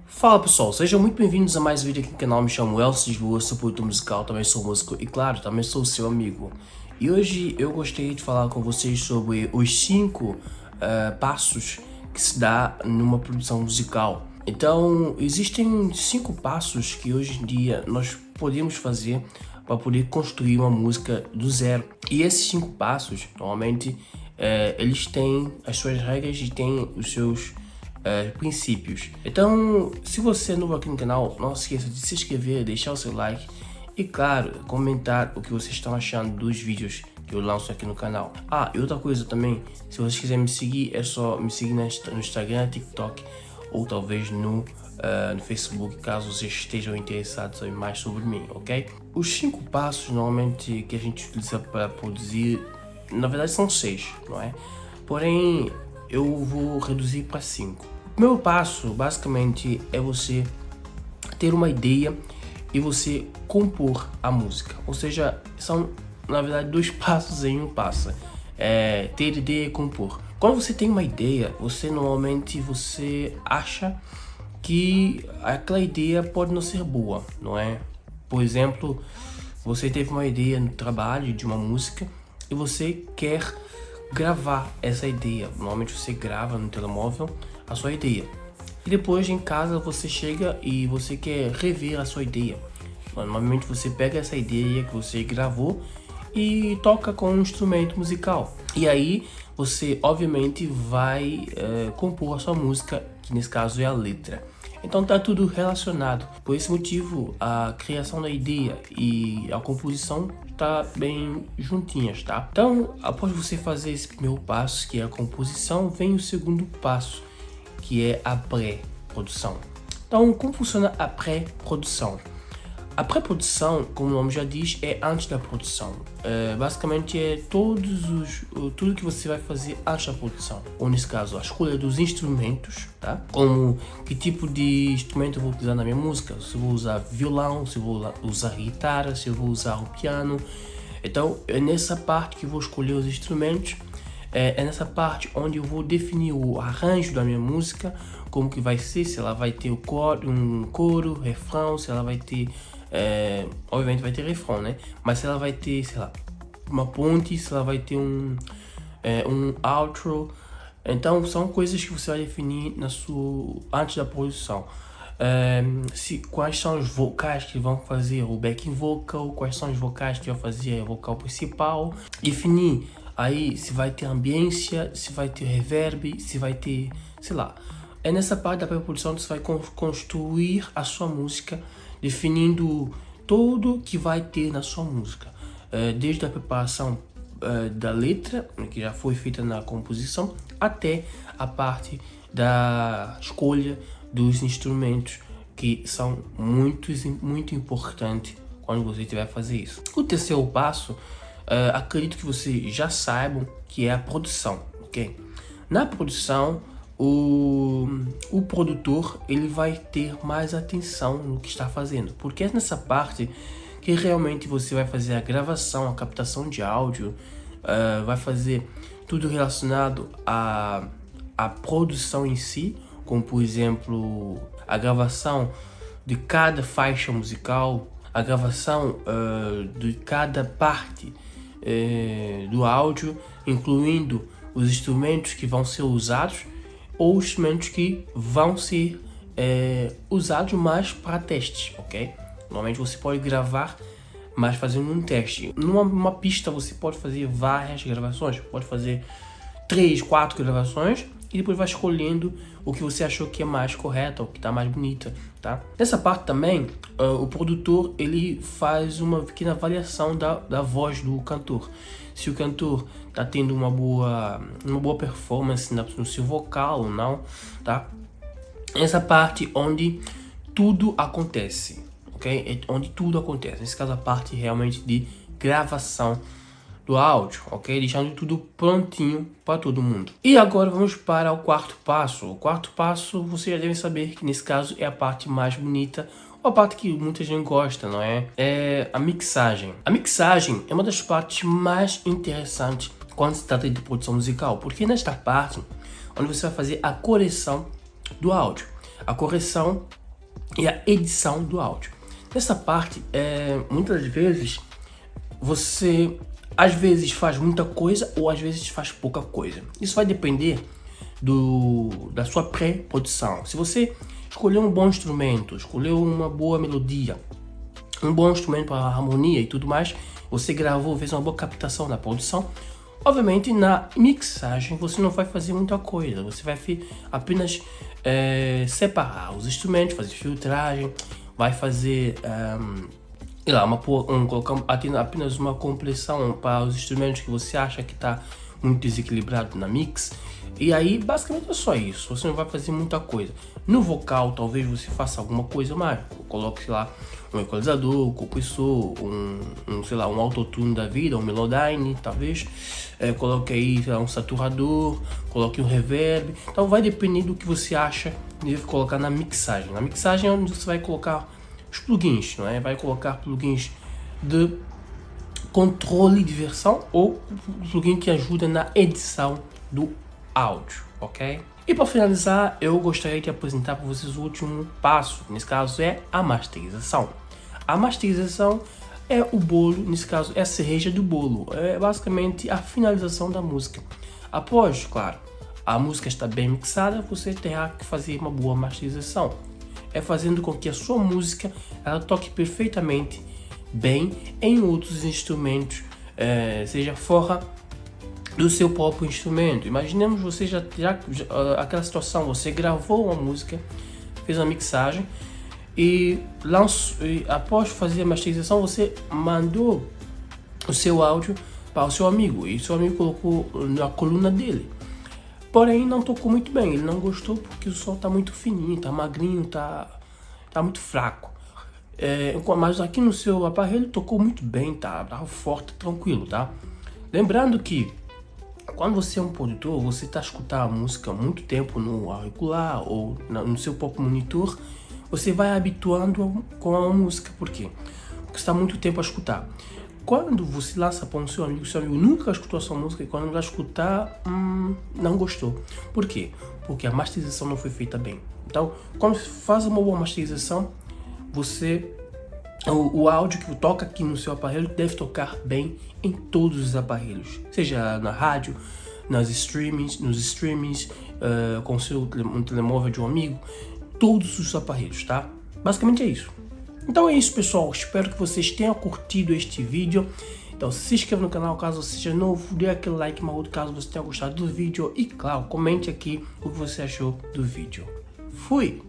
Fala pessoal, sejam muito bem-vindos a mais um vídeo aqui no canal. Me chamo Elcio Lisboa, sou produtor musical, também sou músico e claro, também sou seu amigo. E hoje eu gostaria de falar com vocês sobre os 5 passos que se dá numa produção musical. Então, existem 5 passos que hoje em dia nós podemos fazer para poder construir uma música do zero. E esses 5 passos, normalmente, eles têm as suas regras e têm os seus princípios. Então, se você é novo aqui no canal, não se esqueça de se inscrever, deixar o seu like e, claro, comentar o que vocês estão achando dos vídeos que eu lanço aqui no canal. E outra coisa também, se vocês quiserem me seguir, é só me seguir no Instagram, TikTok ou talvez no Facebook, caso vocês estejam interessados em mais sobre mim, ok? Os 5 passos normalmente que a gente utiliza para produzir, na verdade são 6, não é? Porém, eu vou reduzir para 5. O primeiro passo, basicamente, é você ter uma ideia e você compor a música. Ou seja, são, na verdade, 2 passos em um passo. Ter ideia e compor. Quando você tem uma ideia, você normalmente acha que aquela ideia pode não ser boa, não é? Por exemplo, você teve uma ideia no trabalho de uma música e você quer gravar essa ideia. Normalmente você grava no telemóvel a sua ideia e depois em casa você chega e você quer rever a sua ideia. Normalmente você pega essa ideia que você gravou e toca com um instrumento musical, e aí você obviamente vai compor a sua música, que nesse caso é a letra. Então tá tudo relacionado. Por esse motivo, a criação da ideia e a composição tá bem juntinhas, tá? Então, após você fazer esse primeiro passo, que é a composição, vem o segundo passo, que é a pré-produção. Então, como funciona a pré-produção? A pré-produção, como o nome já diz, é antes da produção. Basicamente é tudo que você vai fazer antes da produção. Ou nesse caso, a escolha dos instrumentos, tá? Como que tipo de instrumento eu vou utilizar na minha música. Se eu vou usar violão, se eu vou usar guitarra, se eu vou usar o piano. Então é nessa parte que eu vou escolher os instrumentos. É nessa parte onde eu vou definir o arranjo da minha música, como que vai ser, se ela vai ter um coro, refrão, se ela vai ter... obviamente vai ter refrão, né? Mas se ela vai ter, sei lá, uma ponte, se ela vai ter um outro. Então são coisas que você vai definir antes da produção. Quais são os vocais que vão fazer o backing vocal, quais são os vocais que vão fazer o vocal principal. Definir aí se vai ter ambiência, se vai ter reverb, se vai ter, sei lá. É nessa parte da pré-produção que você vai construir a sua música, definindo tudo que vai ter na sua música, desde a preparação da letra, que já foi feita na composição, até a parte da escolha dos instrumentos, que são muito importantes quando você tiver a fazer isso. O terceiro passo, acredito que vocês já saibam, que é a produção, ok? Na produção, o produtor ele vai ter mais atenção no que está fazendo, porque é nessa parte que realmente você vai fazer a gravação, a captação de áudio, vai fazer tudo relacionado à produção em si, como por exemplo a gravação de cada faixa musical, a gravação de cada parte do áudio, incluindo os instrumentos que vão ser usados ou instrumentos que vão ser usados mais para testes, ok? Normalmente você pode gravar, mas fazendo um teste. Numa pista você pode fazer várias gravações, pode fazer 3, 4 gravações e depois vai escolhendo o que você achou que é mais correto, ou que está mais bonita, tá? Nessa parte também, o produtor ele faz uma pequena avaliação da voz do cantor. Se o cantor está tendo uma boa performance no seu vocal ou não, tá? Essa parte onde tudo acontece, ok? É onde tudo acontece. Nesse caso, a parte realmente de gravação do áudio, ok? Deixando tudo prontinho para todo mundo. E agora vamos para o quarto passo. O quarto passo, vocês já devem saber que nesse caso é a parte mais bonita, ou a parte que muita gente gosta, não é? É a mixagem. A mixagem é uma das partes mais interessantes quando se trata de produção musical, porque nesta parte onde você vai fazer a correção do áudio. a correção e a edição do áudio. Nessa parte, muitas vezes, você às vezes faz muita coisa ou às vezes faz pouca coisa. Isso vai depender da sua pré-produção. Se você escolheu um bom instrumento, escolheu uma boa melodia, um bom instrumento para harmonia e tudo mais, você gravou, fez uma boa captação na produção, obviamente na mixagem você não vai fazer muita coisa, você vai apenas separar os instrumentos, fazer filtragem, vai fazer colocar apenas uma compressão para os instrumentos que você acha que está muito desequilibrado na mix. E aí basicamente é só isso, você não vai fazer muita coisa. No vocal talvez você faça alguma coisa mais, coloque, sei lá, um equalizador, um compressor, sei lá, um autotune da vida, um Melodyne talvez, coloque aí, sei lá, um saturador, coloque um reverb. Então vai depender do que você acha de colocar na mixagem. Na mixagem é onde você vai colocar os plugins, não é? Vai colocar plugins de controle de versão ou plugin que ajuda na edição do áudio, ok? E para finalizar, eu gostaria de apresentar para vocês o último passo, nesse caso é a masterização. A masterização é o bolo, nesse caso é a cereja do bolo, é basicamente a finalização da música. Após, claro, a música está bem mixada, você terá que fazer uma boa masterização. É fazendo com que a sua música ela toque perfeitamente bem em outros instrumentos, seja fora do seu próprio instrumento. Imaginemos você já aquela situação, você gravou uma música, fez uma mixagem e após fazer a masterização você mandou o seu áudio para o seu amigo e seu amigo colocou na coluna dele. Porém não tocou muito bem, ele não gostou porque o som tá muito fininho, tá magrinho, tá muito fraco. Mas aqui no seu aparelho tocou muito bem, tá forte, tranquilo, tá? Lembrando que quando você é um produtor, você está escutando a música há muito tempo no auricular ou no seu próprio monitor, você vai habituando com a música. Por quê? Porque você está muito tempo a escutar. Quando você lança para o seu amigo nunca escutou a sua música e quando vai escutar, não gostou. Por quê? Porque a masterização não foi feita bem. Então, quando faz uma boa masterização, o áudio que toca aqui no seu aparelho deve tocar bem em todos os aparelhos, seja na rádio, nos streamings, com um telemóvel de um amigo, todos os aparelhos, tá? Basicamente é isso. Então é isso, pessoal, espero que vocês tenham curtido este vídeo. Então se inscreva no canal caso você seja novo, dê aquele like maroto caso você tenha gostado do vídeo e claro, comente aqui o que você achou do vídeo. Fui!